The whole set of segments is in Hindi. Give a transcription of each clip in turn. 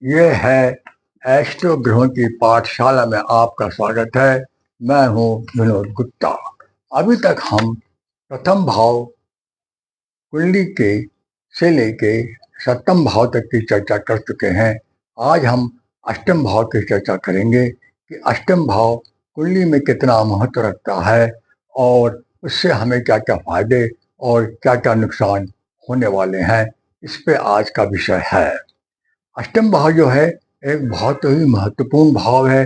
ये है एस्ट्रो ग्रहों की पाठशाला में आपका स्वागत है। मैं हूँ विनोद गुप्ता। अभी तक हम प्रथम भाव कुंडली के से लेके सप्तम भाव तक की चर्चा कर चुके हैं। आज हम अष्टम भाव की चर्चा करेंगे कि अष्टम भाव कुंडली में कितना महत्व रखता है और उससे हमें क्या क्या फायदे और क्या क्या नुकसान होने वाले हैं। इस पे आज का विषय है। अष्टम भाव जो है एक बहुत ही महत्वपूर्ण भाव है,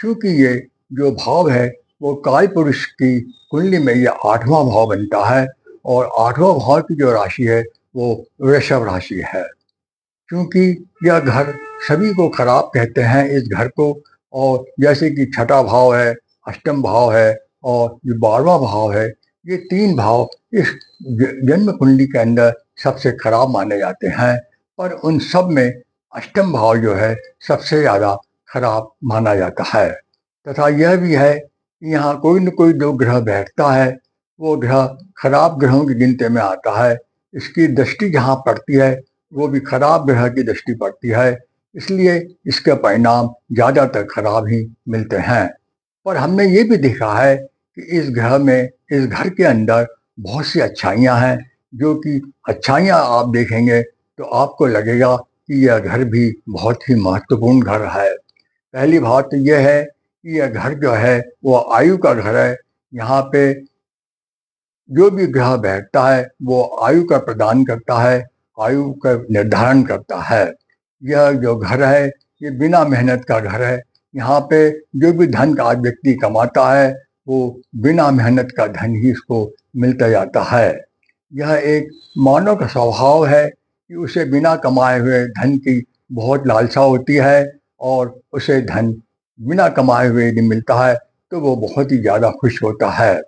क्योंकि ये जो भाव है वो काल पुरुष की कुंडली में ये आठवां भाव बनता है और आठवां भाव की जो राशि है वो वृषभ राशि है। क्योंकि यह घर सभी को खराब कहते हैं इस घर को, और जैसे कि छठा भाव है, अष्टम भाव है और जो 12वां भाव है, ये तीन भाव इस जन्म कुंडली के अंदर सबसे खराब माने जाते हैं। पर उन सब में अष्टम भाव जो है सबसे ज़्यादा खराब माना जाता है। तथा यह भी है कि यहाँ कोई न कोई जो ग्रह बैठता है वो ग्रह खराब ग्रहों की गिनती में आता है। इसकी दृष्टि जहाँ पड़ती है वो भी खराब ग्रह की दृष्टि पड़ती है, इसलिए इसके परिणाम ज़्यादातर खराब ही मिलते हैं। पर हमने ये भी देखा है कि इस ग्रह में, इस घर के अंदर बहुत सी अच्छाइयाँ हैं, जो कि अच्छाइयाँ आप देखेंगे तो आपको लगेगा कि यह घर भी बहुत ही महत्वपूर्ण घर है। पहली बात तो यह है कि यह घर जो है वो आयु का घर है। यहाँ पे जो भी ग्रह बैठता है वो आयु का प्रदान करता है, आयु का निर्धारण करता है। यह जो घर है ये बिना मेहनत का घर है। यहाँ पे जो भी धन का व्यक्ति कमाता है वो बिना मेहनत का धन ही इसको मिलता जाता है। यह एक मानव का स्वभाव है कि उसे बिना कमाए हुए धन की बहुत लालसा होती है, और उसे धन बिना कमाए हुए यदि मिलता है तो वो बहुत ही ज़्यादा खुश होता है।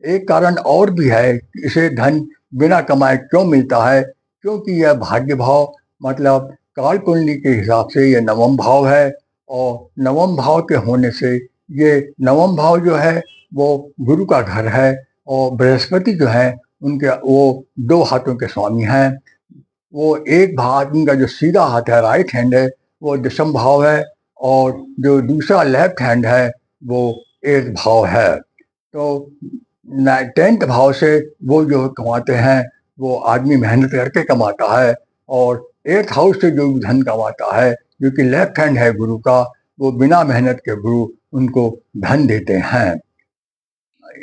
एक कारण और भी है कि इसे धन बिना कमाए क्यों मिलता है, क्योंकि यह भाग्य भाव मतलब काल कुंडली के हिसाब से ये नवम भाव है, और नवम भाव के होने से ये नवम भाव जो है वो गुरु का घर है, और बृहस्पति जो है उनके वो दो हाथों के स्वामी हैं। वो एक भाग उनका जो सीधा हाथ है, राइट हैंड है, वो दशम भाव है, और जो दूसरा लेफ्ट हैंड है वो एक भाव है। तो 10th भाव से वो जो कमाते हैं वो आदमी मेहनत करके कमाता है, और 8th हाउस से जो धन कमाता है जो कि लेफ्ट हैंड है गुरु का, वो बिना मेहनत के गुरु उनको धन देते हैं।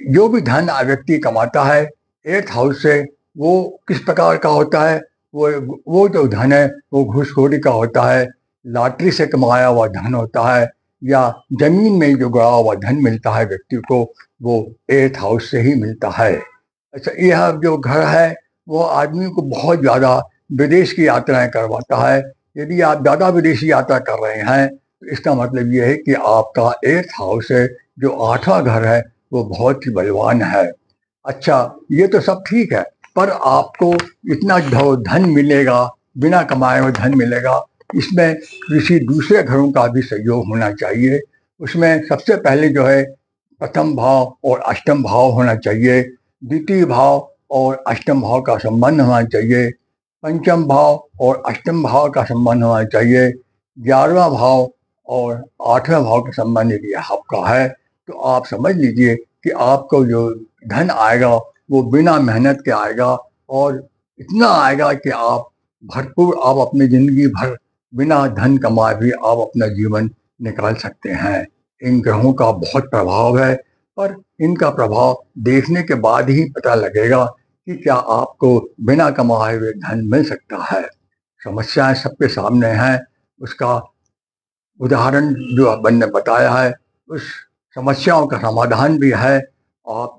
जो भी धन व्यक्ति कमाता है 8th हाउस से, वो किस प्रकार का होता है, वो जो धन है वो घूसखोरी का होता है, लॉटरी से कमाया हुआ धन होता है, या जमीन में जो गड़ा हुआ धन मिलता है व्यक्ति को, वो 8th हाउस से ही मिलता है। अच्छा, यह जो घर है वो आदमी को बहुत ज़्यादा विदेश की यात्राएं करवाता है। यदि आप ज़्यादा विदेशी यात्रा कर रहे हैं तो इसका मतलब ये है कि आपका 8th हाउस है, जो 8वां घर है, वो बहुत ही बलवान है। अच्छा, ये तो सब ठीक है, पर आपको इतना धन मिलेगा, बिना कमाए हुए धन मिलेगा, इसमें किसी दूसरे घरों का भी सहयोग होना चाहिए। उसमें सबसे पहले जो है प्रथम भाव और अष्टम भाव होना चाहिए, द्वितीय भाव और अष्टम भाव का संबंध होना चाहिए, पंचम भाव और अष्टम भाव का संबंध होना चाहिए, 11वां भाव और 8वें भाव का संबंध यदि आपका है तो आप समझ लीजिए कि आपको जो धन आएगा वो बिना मेहनत के आएगा, और इतना आएगा कि आप भरपूर आप अपनी ज़िंदगी भर बिना धन कमाए भी आप अपना जीवन निकाल सकते हैं। इन ग्रहों का बहुत प्रभाव है, पर इनका प्रभाव देखने के बाद ही पता लगेगा कि क्या आपको बिना कमाए हुए धन मिल सकता है। समस्याएं सबके सामने हैं, उसका उदाहरण जो अपन ने बताया है, उस समस्याओं का समाधान भी है। आप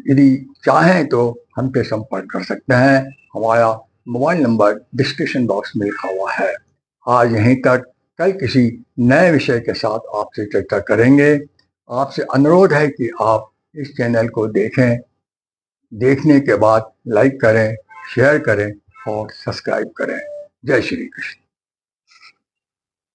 यदि चाहें तो हम पे संपर्क कर सकते हैं। हमारा मोबाइल नंबर डिस्क्रिप्शन बॉक्स में लिखा हुआ है। आज यहीं तक, कल किसी नए विषय के साथ आपसे चर्चा करेंगे। आपसे अनुरोध है कि आप इस चैनल को देखें, देखने के बाद लाइक करें, शेयर करें और सब्सक्राइब करें। जय श्री कृष्ण।